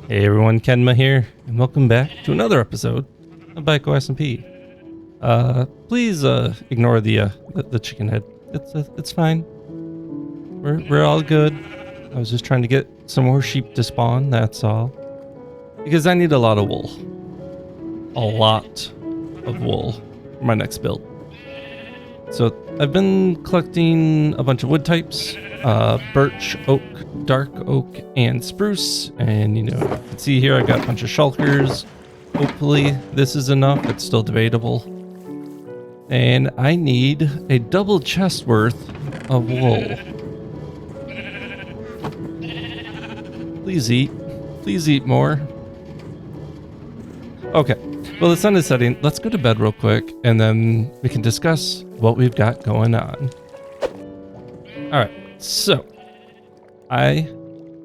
Hey everyone, Kenma here, and welcome back to another episode of BiCo SMP. Please ignore the chicken head. It's fine. We're all good. I was just trying to get some more sheep to spawn. That's all. Because I need a lot of wool. A lot of wool for my next build. So I've been collecting a bunch of wood types. Birch, oak, dark oak, and spruce. And you can see here I've got a bunch of shulkers. Hopefully this is enough. It's still debatable. And I need a double chest worth of wool. Please eat. Please eat more. Okay. Well, the sun is setting. Let's go to bed real quick, and then we can discuss what we've got going on. All right. So, I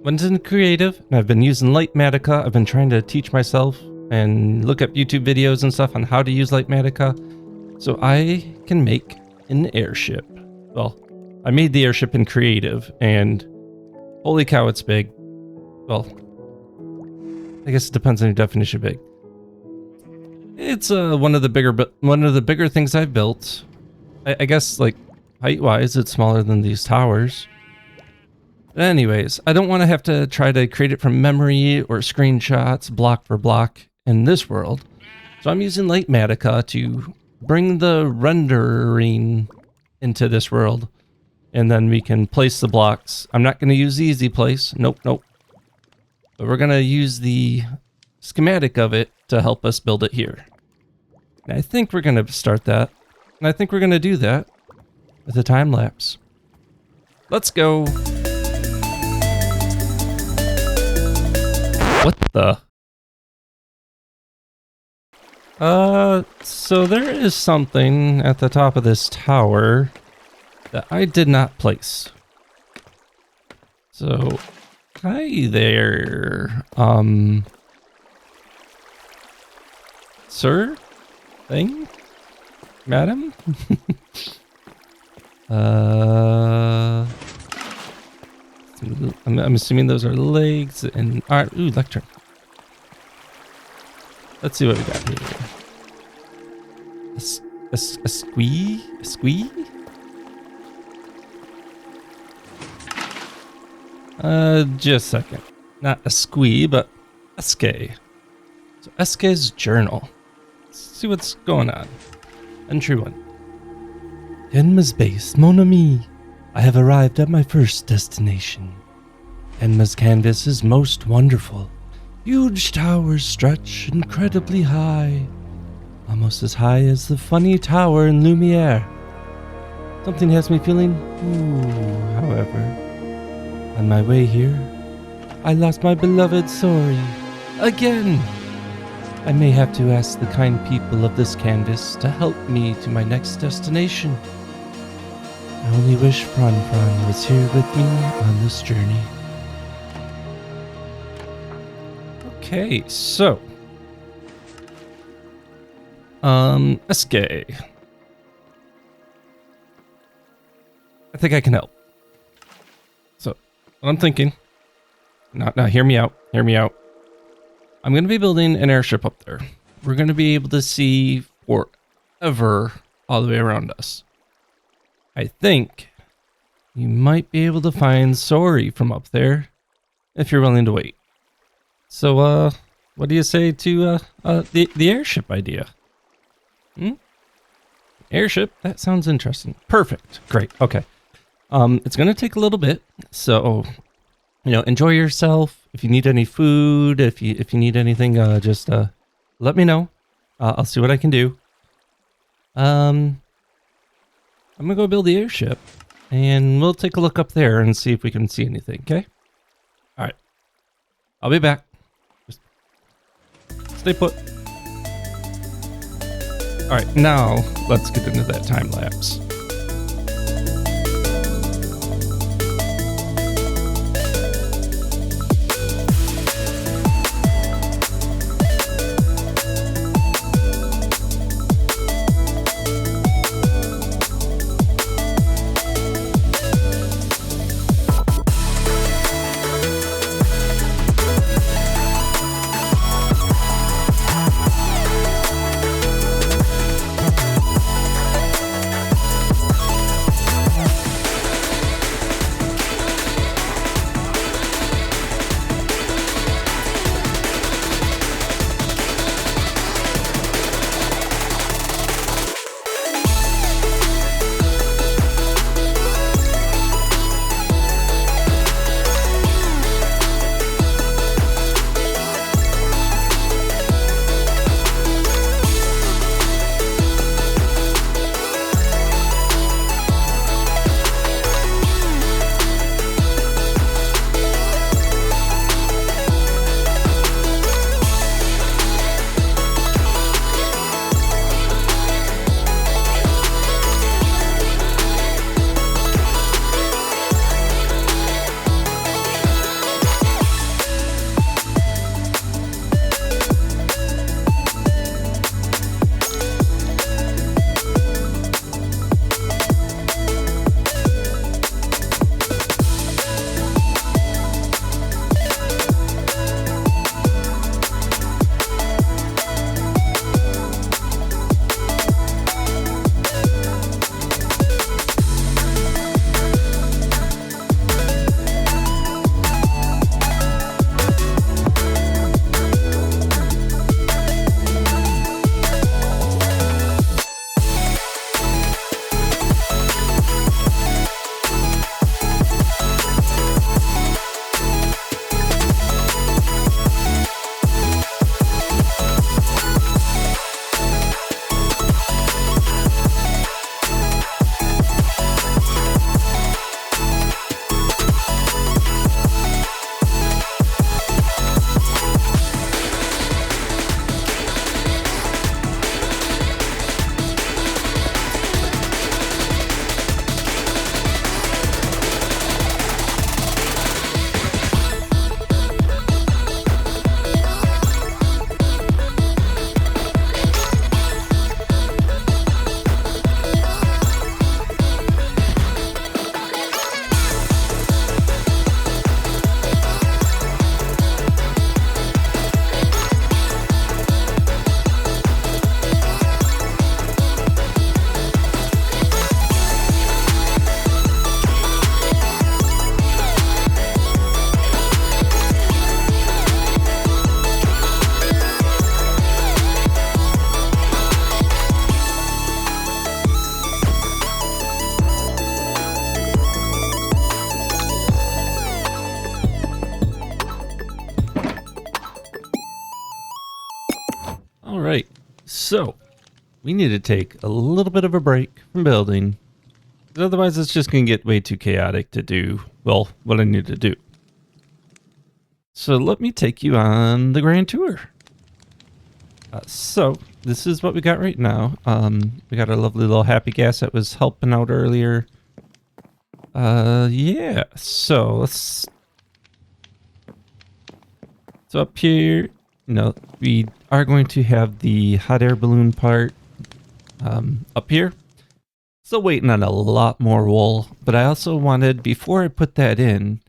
went into creative, and I've been using Lightmatica. I've been trying to teach myself and look up YouTube videos and stuff on how to use Lightmatica, so I can make an airship. Well, I made the airship in creative, and holy cow, it's big. Well, I guess it depends on your definition of big. It's one of the bigger things I've built. I guess like height-wise, it's smaller than these towers. But anyways, I don't want to have to try to create it from memory or screenshots block for block in this world. So I'm using Lightmatica to bring the rendering into this world. And then we can place the blocks. I'm not going to use the easy place. Nope. But we're going to use the schematic of it to help us build it here. And I think we're going to start that. And I think we're going to do that with a time lapse. Let's go. What the? So there is something at the top of this tower that I did not place. So, hi there. Sir? Thing? Madam? I'm assuming those are legs and... Alright, ooh, lectern. Let's see what we got here. A squee? A squee? Just a second. Not a squee, but a skay. So Eske's journal. Let's see what's going on. Entry 1. Kenma's base, mon ami. I have arrived at my first destination. Kenma's canvas is most wonderful. Huge towers stretch incredibly high. Almost as high as the funny tower in Lumiere. Something has me feeling however. On my way here, I lost my beloved Sori. Again! I may have to ask the kind people of this canvas to help me to my next destination. I only wish Fran was here with me on this journey. Okay, so... SK. I think I can help. So, what I'm thinking... Now, hear me out. I'm going to be building an airship up there. We're going to be able to see forever all the way around us. I think you might be able to find Sori from up there if you're willing to wait. So, what do you say to the airship idea? Airship? That sounds interesting. Perfect. Great. Okay. It's going to take a little bit, so enjoy yourself. If you need any food, if you need anything, just let me know. I'll see what I can do. I'm gonna go build the airship, and we'll take a look up there and see if we can see anything. Okay. All right. I'll be back. Just stay put. All right. Now let's get into that time lapse. All right, so we need to take a little bit of a break from building. Otherwise, it's just going to get way too chaotic to do, well, what I need to do. So let me take you on the grand tour. So this is what we got right now. We got our lovely little happy gas that was helping out earlier. Yeah, so up here, we are going to have the hot air balloon part up here. Still waiting on a lot more wool, but I also wanted, before I put that in,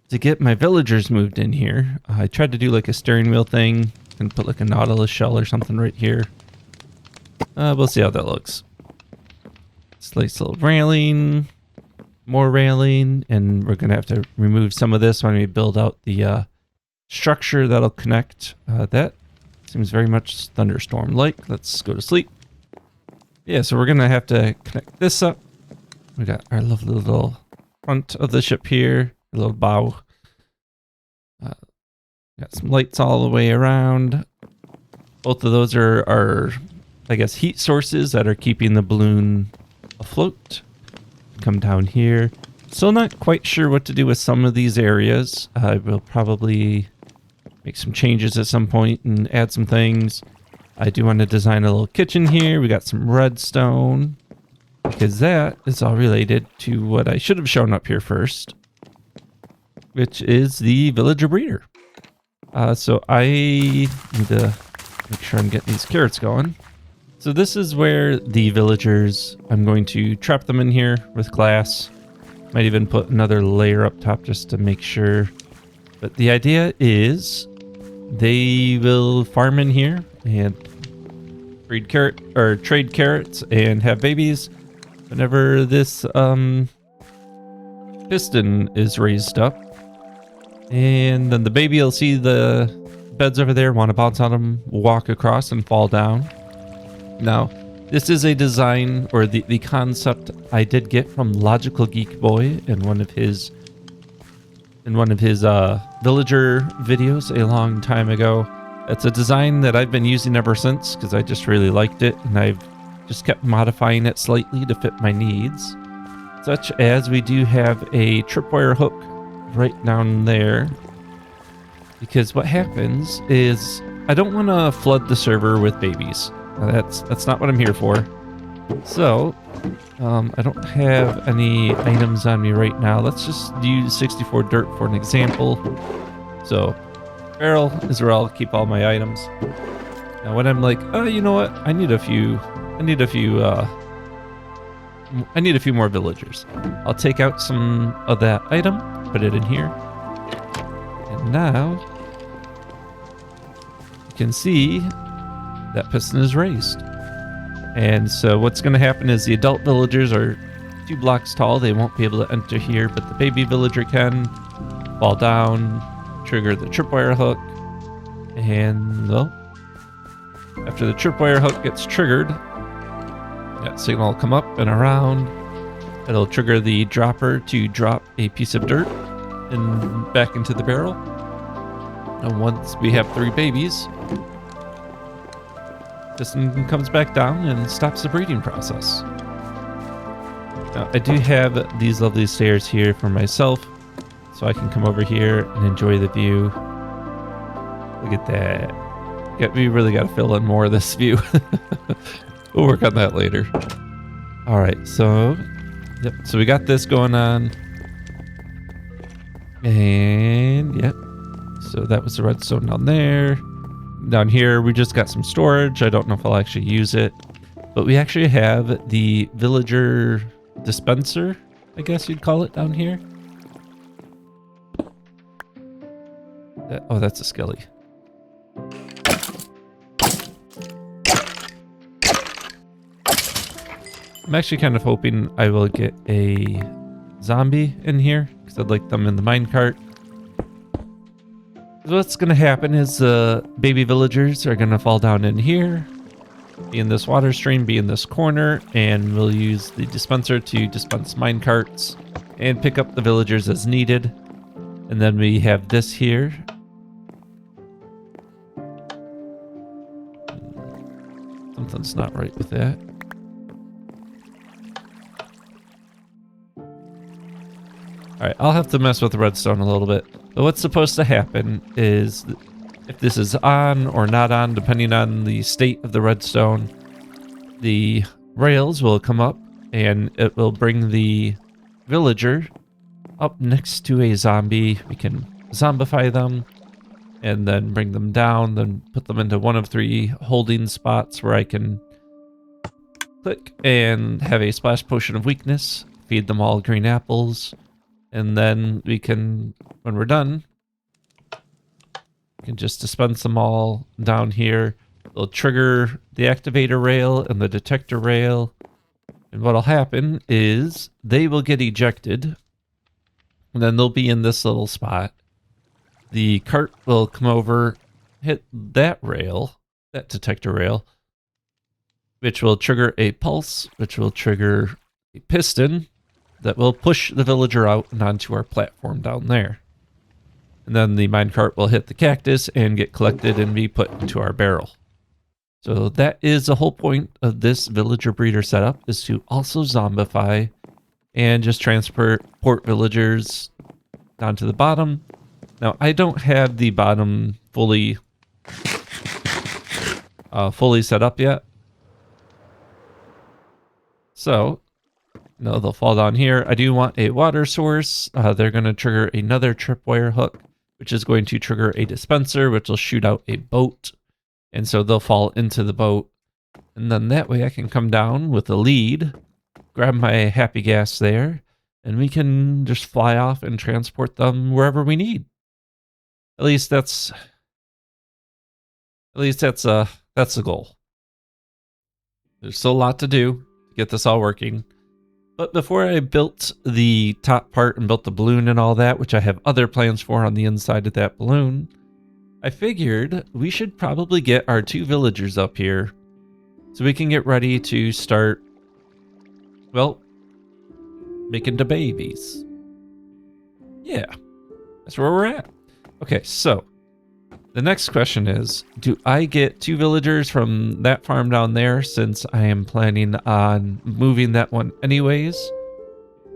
to get my villagers moved in here. I tried to do like a steering wheel thing and put like a nautilus shell or something right here. We'll see how that looks. It's nice little railing, more railing, and we're gonna have to remove some of this when we build out the structure that'll connect. That seems very much thunderstorm-like. Let's go to sleep. Yeah, so we're gonna have to connect this up. We got our lovely little front of the ship here, a little bow. Got some lights all the way around. Both of those are, I guess, heat sources that are keeping the balloon afloat. Come down here. Still not quite sure what to do with some of these areas. I will probably make some changes at some point and add some things. I do want to design a little kitchen here. We got some redstone, because that is all related to what I should have shown up here first, which is the villager breeder. So I need to make sure I'm getting these carrots going. So this is where the villagers, I'm going to trap them in here with glass. Might even put another layer up top just to make sure. But the idea is they will farm in here and trade carrots and have babies whenever this piston is raised up. And then the baby will see the beds over there, want to bounce on them, walk across and fall down. Now, this is a design, or the concept I did get from Logical Geek Boy in one of his villager videos a long time ago. It's a design that I've been using ever since because I just really liked it, and I've just kept modifying it slightly to fit my needs. Such as we do have a tripwire hook right down there, because what happens is I don't want to flood the server with babies. That's not what I'm here for. So I don't have any items on me right now. Let's just use 64 dirt for an example. So barrel is where I'll keep all my items. Now when I'm like, oh, you know what, I need a few more villagers, I'll take out some of that item, put it in here, and now you can see that piston is raised. And so what's going to happen is the adult villagers are 2 blocks tall. They won't be able to enter here, but the baby villager can fall down, trigger the tripwire hook, and well, after the tripwire hook gets triggered, that signal will come up and around. It'll trigger the dropper to drop a piece of dirt and back into the barrel. And once we have 3 babies, piston comes back down and stops the breeding process. Now, I do have these lovely stairs here for myself, so I can come over here and enjoy the view. Look at that. We really got to fill in more of this view. We'll work on that later. All right, so yep, so we got this going on. And yep, so that was the redstone down there. Down here, we just got some storage. I don't know if I'll actually use it, but we actually have the villager dispenser, I guess you'd call it, down here. Oh, that's a skelly. I'm actually kind of hoping I will get a zombie in here because I'd like them in the minecart. What's going to happen is the baby villagers are going to fall down in here, be in this water stream, be in this corner, and we'll use the dispenser to dispense minecarts and pick up the villagers as needed. And then we have this here. Something's not right with that. Alright, I'll have to mess with the redstone a little bit. But what's supposed to happen is, if this is on or not on, depending on the state of the redstone, the rails will come up and it will bring the villager up next to a zombie. We can zombify them and then bring them down, then put them into one of 3 holding spots where I can click and have a splash potion of weakness, feed them all green apples, and then we can, when we're done, we can just dispense them all down here. They'll trigger the activator rail and the detector rail, and what'll happen is they will get ejected, and then they'll be in this little spot. The cart will come over, hit that rail, that detector rail, which will trigger a pulse, which will trigger a piston that will push the villager out and onto our platform down there. And then the minecart will hit the cactus and get collected and be put into our barrel. So that is the whole point of this villager breeder setup, is to also zombify and just transport villagers down to the bottom. Now, I don't have the bottom fully set up yet. So, no, they'll fall down here. I do want a water source. They're going to trigger another tripwire hook, which is going to trigger a dispenser, which will shoot out a boat. And so they'll fall into the boat. And then that way I can come down with a lead, grab my happy gas there, and we can just fly off and transport them wherever we need. At least that's the goal. There's still a lot to do to get this all working. But before I built the top part and built the balloon and all that, which I have other plans for on the inside of that balloon, I figured we should probably get our 2 villagers up here so we can get ready to start, well, making the babies. Yeah, that's where we're at. Okay, so the next question is, do I get 2 villagers from that farm down there, since I am planning on moving that one anyways?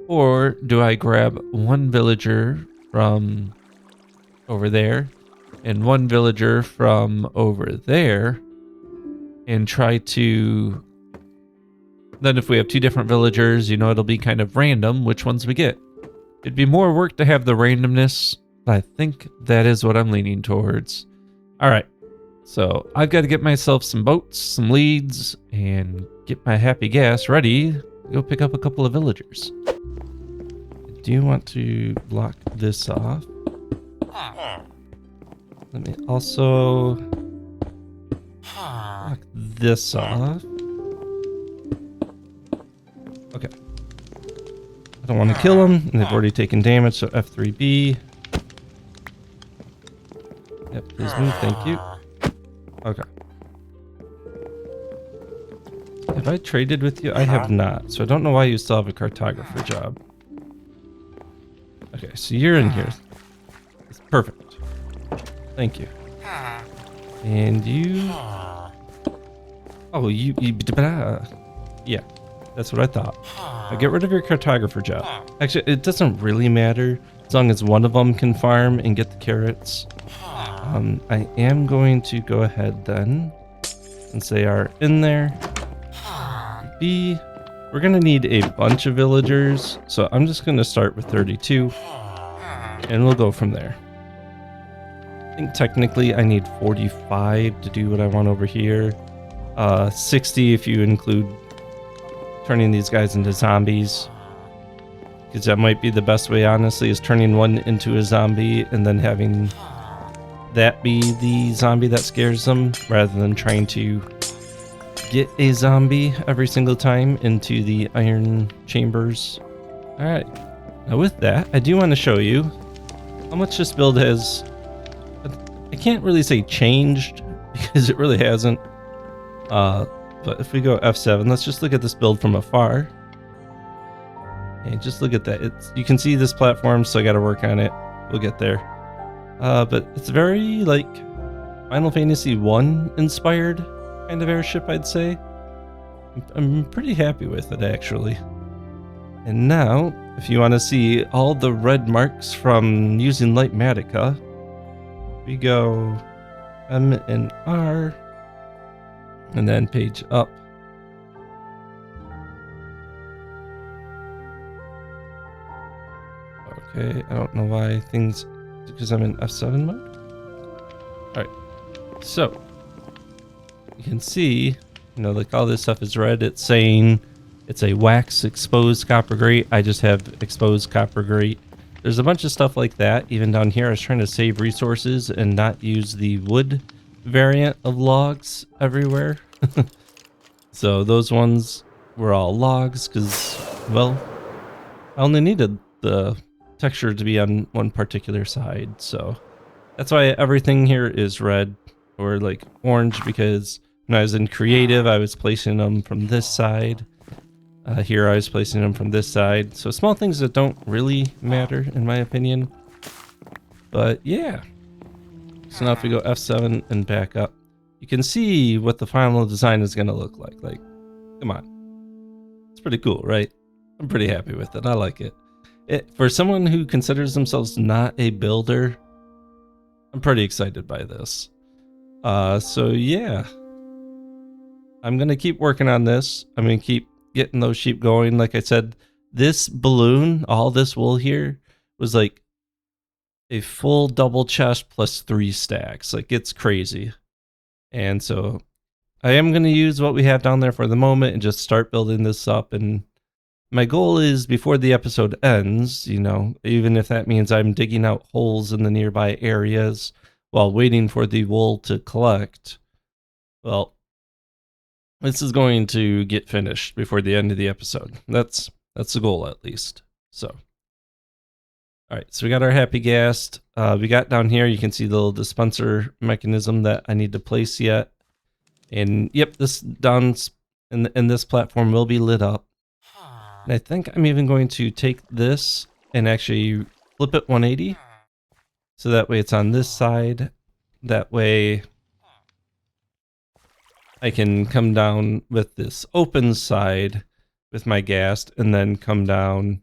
Or do I grab 1 villager from over there and 1 villager from over there and try to... Then if we have 2 different villagers, you know, it'll be kind of random which ones we get. It'd be more work to have the randomness, but I think that is what I'm leaning towards. All right, so I've got to get myself some boats, some leads, and get my happy gas ready to go pick up a couple of villagers. I do want to block this off. Let me also block this off. Okay. I don't want to kill them, and they've already taken damage, so F3B. Yep, please move, thank you. Okay. Have I traded with you? I have not, so I don't know why you still have a cartographer job. Okay, so you're in here. It's perfect. Thank you. And you... Oh, you yeah, that's what I thought. Now get rid of your cartographer job. Actually, it doesn't really matter as long as one of them can farm and get the carrots. I am going to go ahead then, since they are in there. B, we're going to need a bunch of villagers, so I'm just going to start with 32, and we'll go from there. I think technically I need 45 to do what I want over here. 60 if you include turning these guys into zombies. Because that might be the best way, honestly, is turning one into a zombie and then having that be the zombie that scares them, rather than trying to get a zombie every single time into the iron chambers. Alright, now with that, I do want to show you how much this build has... I can't really say changed, because it really hasn't. But if we go F7, let's just look at this build from afar. And just look at that. You can see this platform, so I got to work on it. We'll get there. But it's very, like, Final Fantasy 1 inspired. kind of airship, I'd say. I'm pretty happy with it, actually. And now, if you want to see all the red marks from using Lightmatica, we go M and R, and then page up. Okay, I don't know why things, because I'm in F7 mode. Alright, so you can see, you know, like all this stuff is red. It's saying it's a wax exposed copper grate. I just have exposed copper grate. There's a bunch of stuff like that. Even down here, I was trying to save resources and not use the wood variant of logs everywhere. So those ones were all logs because, well, I only needed the texture to be on one particular side. So that's why everything here is red or like orange, because when I was in creative, I was placing them from this side. Here I was placing them from this side. So small things that don't really matter in my opinion. But yeah. So now if we go F7 and back up, you can see what the final design is going to look like. Like, come on. It's pretty cool, right? I'm pretty happy with it. I like it. For someone who considers themselves not a builder, I'm pretty excited by this. So yeah. I'm going to keep working on this. I'm going to keep getting those sheep going. Like I said, this balloon, all this wool here, was like a full double chest plus 3 stacks. Like, it's crazy. And so I am going to use what we have down there for the moment and just start building this up. And my goal is, before the episode ends, you know, even if that means I'm digging out holes in the nearby areas while waiting for the wool to collect, well, this is going to get finished before the end of the episode. That's the goal, at least. So, all right. So we got our happy gas. We got down here. You can see the little dispenser mechanism that I need to place yet. And yep, this down in this platform will be lit up. And I think I'm even going to take this and actually flip it 180. So that way it's on this side. That way I can come down with this open side with my gas, and then come down,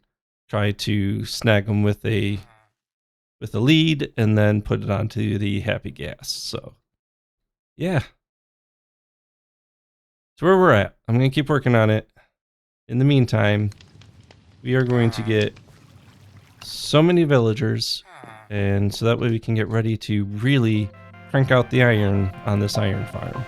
try to snag them with a lead, and then put it onto the happy gas. So yeah, that's where we're at. I'm going to keep working on it. In the meantime, we are going to get so many villagers, and so that way we can get ready to really crank out the iron on this iron farm.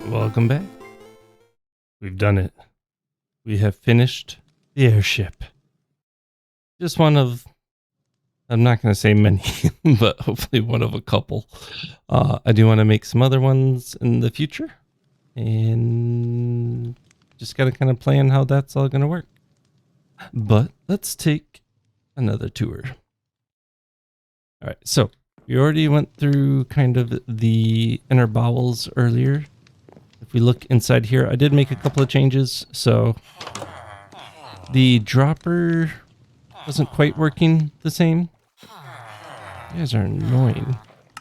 Welcome back. We've done it. We have finished the airship. Just one of, I'm not going to say many, but hopefully one of a couple. I do want to make some other ones in the future. And just got to kind of plan how that's all going to work. But let's take another tour. All right, so we already went through kind of the inner bowels earlier. If we look inside here, I did make a couple of changes. So the dropper wasn't quite working the same. You guys are annoying.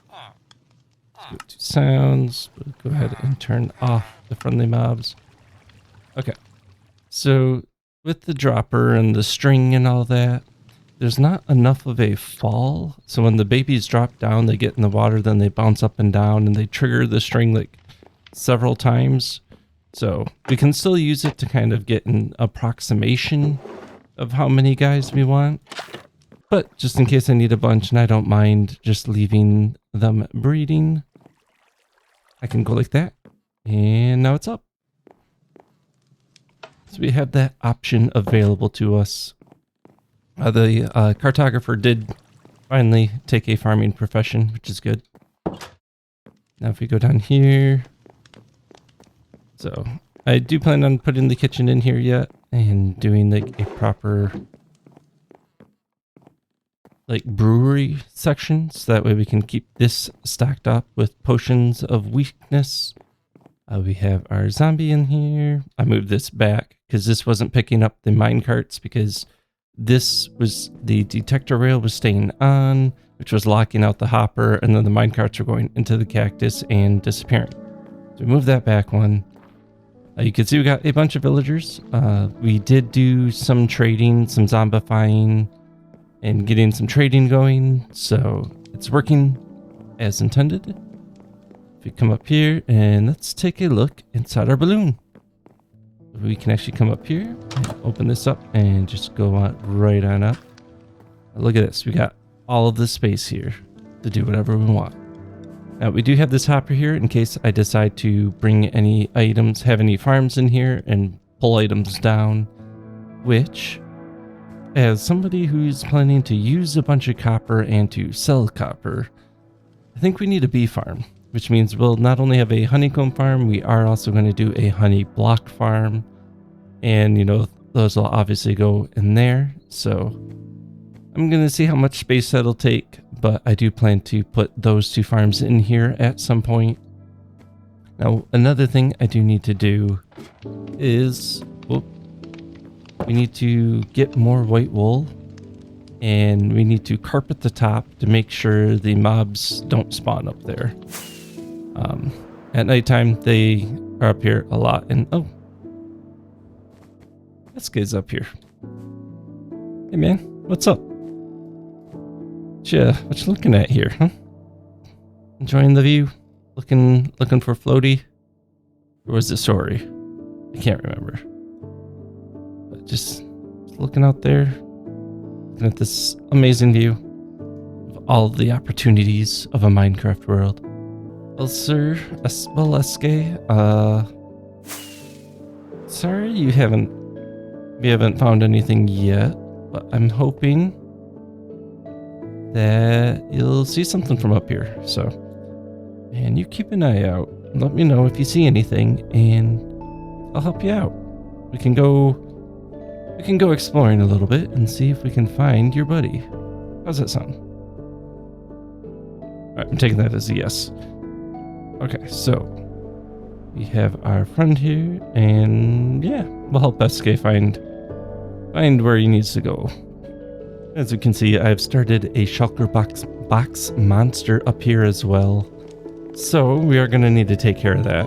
Let's go to sounds. We'll go ahead and turn off the friendly mobs. Okay, so with the dropper and the string and all that, there's not enough of a fall. So when the babies drop down, they get in the water, then they bounce up and down and they trigger the string like several times. So we can still use it to kind of get an approximation of how many guys we want. But just in case I need a bunch and I don't mind just leaving them breeding, I can go like that. And now it's up. So we have that option available to us. The cartographer did finally take a farming profession, which is good. Now if we go down here. So I do plan on putting the kitchen in here yet and doing like a proper like brewery section. So that way we can keep this stacked up with potions of weakness. We have our zombie in here. I moved this back because this wasn't picking up the minecarts because this was the detector rail was staying on, which was locking out the hopper, and then the minecarts were going into the cactus and disappearing. So we moved that back one. You can see we got a bunch of villagers. We did do some trading, some zombifying, and getting some trading going. So it's working as intended. If we come up here and let's take a look inside our balloon. We can actually come up here and open this up and just go on right on up. Look at this. We got all of this space here to do whatever we want. Now we do have this hopper here in case I decide to bring any items, have any farms in here and pull items down, which as somebody who's planning to use a bunch of copper and to sell copper, I think we need a bee farm, which means we'll not only have a honeycomb farm, we are also going to do a honey block farm. And, you know, those will obviously go in there. So I'm going to see how much space that'll take, but I do plan to put those two farms in here at some point. Now, another thing I do need to do is, we need to get more white wool. And we need to carpet the top to make sure the mobs don't spawn up there. At nighttime, they are up here a lot. And oh, this guy's up here. Hey man, what's up? What you looking at here, huh? Enjoying the view? Looking for floaty? Or was it sorry? I can't remember. But just looking out there. Looking at this amazing view of all of the opportunities of a Minecraft world. Well, sir, Esque, sorry we haven't found anything yet, but I'm hoping that you'll see something from up here. So, and you keep an eye out. Let me know if you see anything, and I'll help you out. We can go exploring a little bit and see if we can find your buddy. How's that sound? All right, I'm taking that as a yes. Okay, so we have our friend here, and yeah, we'll help Esque find where he needs to go. As you can see, I've started a shulker box monster up here as well, so we are going to need to take care of that.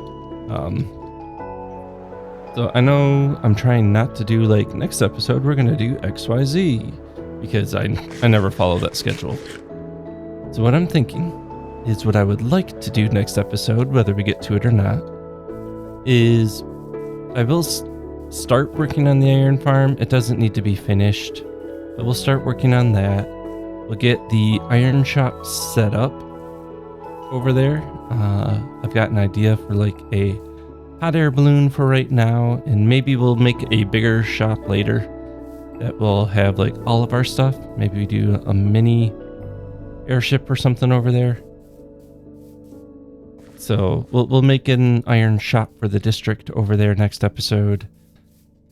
So I know I'm trying not to do like next episode we're going to do XYZ because I never follow that schedule. So what I'm thinking is what I would like to do next episode, whether we get to it or not, is I will start working on the iron farm. It doesn't need to be finished, but we'll start working on that. We'll get the iron shop set up over there. I've got an idea for like a hot air balloon for right now, and maybe we'll make a bigger shop later that will have like all of our stuff. Maybe we do a mini airship or something over there. So we'll make an iron shop for the district over there next episode.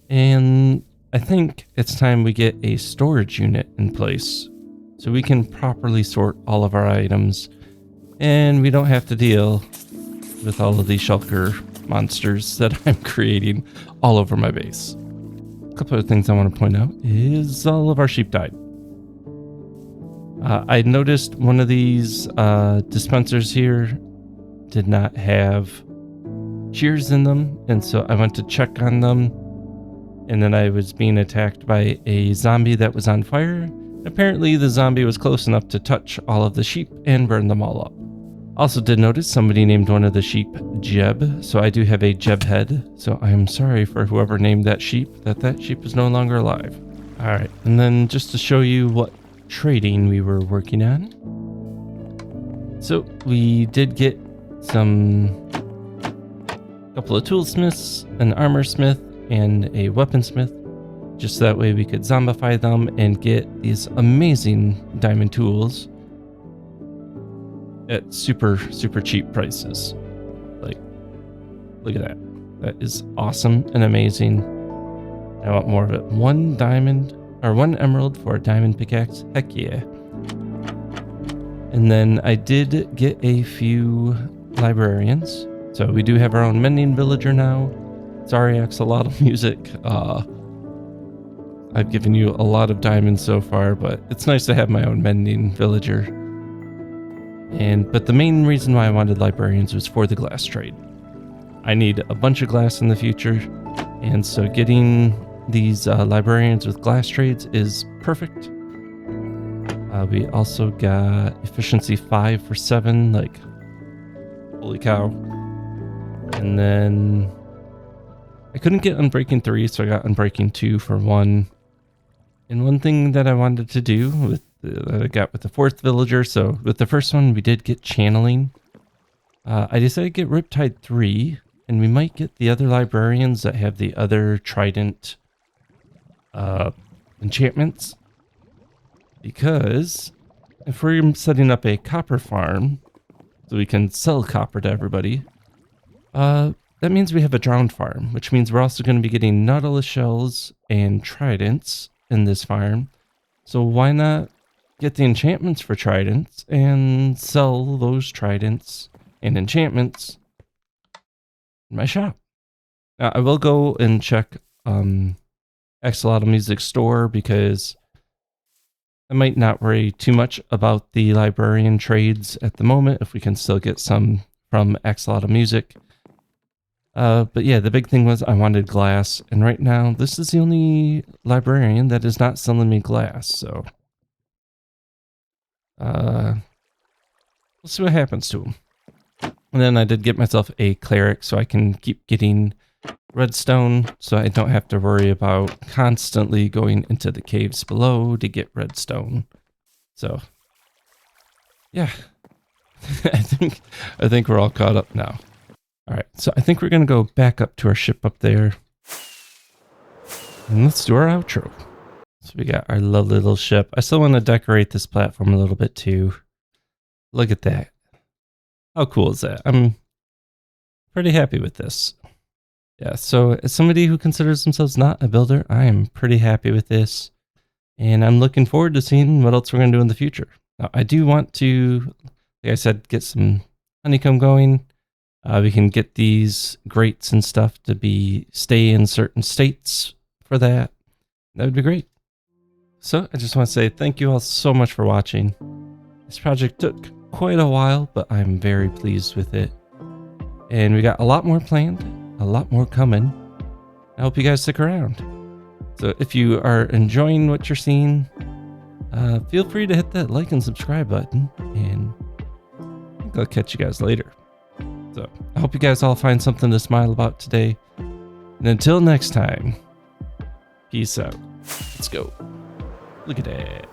And I think it's time we get a storage unit in place so we can properly sort all of our items and we don't have to deal with all of these shulker monsters that I'm creating all over my base. A couple of things I want to point out is all of our sheep died. I noticed one of these dispensers here did not have shears in them, and so I went to check on them, and then I was being attacked by a zombie that was on fire. Apparently the zombie was close enough to touch all of the sheep and burn them all up. Also did notice somebody named one of the sheep Jeb, so I do have a Jeb head, so I am sorry for whoever named that sheep, that sheep is no longer alive. Alright, and then just to show you what trading we were working on. So we did get couple of toolsmiths, an armor smith, and a weaponsmith, just that way we could zombify them and get these amazing diamond tools at super cheap prices. Like, look at that. That is awesome and amazing. I want more of it. 1 diamond or 1 emerald for a diamond pickaxe. Heck yeah. And then I did get a few librarians. So we do have our own mending villager now. Sorry, axolotl music. I've given you a lot of diamonds so far, but it's nice to have my own mending villager. But the main reason why I wanted librarians was for the glass trade. I need a bunch of glass in the future, and so getting these librarians with glass trades is perfect. We also got efficiency 5 for 7, like, holy cow. And then I couldn't get Unbreaking 3, so I got Unbreaking 2 for 1. And one thing that I wanted to do with I got with the 4th villager, so with the first one we did get channeling. I decided to get Riptide 3, and we might get the other librarians that have the other trident enchantments. Because if we're setting up a copper farm so we can sell copper to everybody, that means we have a drowned farm, which means we're also going to be getting nautilus shells and tridents in this farm. So why not get the enchantments for tridents and sell those tridents and enchantments in my shop? Now, I will go and check Axolotl Music store because I might not worry too much about the librarian trades at the moment if we can still get some from Axolotl Music. But yeah, the big thing was I wanted glass, and right now this is the only librarian that is not selling me glass, so we'll see what happens to him. And then I did get myself a cleric so I can keep getting redstone, so I don't have to worry about constantly going into the caves below to get redstone. So yeah, I think we're all caught up now. All right, so I think we're gonna go back up to our ship up there, and let's do our outro. So we got our lovely little ship. I still want to decorate this platform a little bit too. Look at that. How cool is that? I'm pretty happy with this. Yeah, so as somebody who considers themselves not a builder, I am pretty happy with this. And I'm looking forward to seeing what else we're going to do in the future. Now, I do want to, like I said, get some honeycomb going. We can get these grates and stuff to stay in certain states for that. That would be great. So I just want to say thank you all so much for watching. This project took quite a while, but I'm very pleased with it. And we got a lot more planned, a lot more coming. I hope you guys stick around. So if you are enjoying what you're seeing, feel free to hit that like and subscribe button, and I think I'll catch you guys later. So I hope you guys all find something to smile about today. And until next time, peace out. Let's go. Look at that.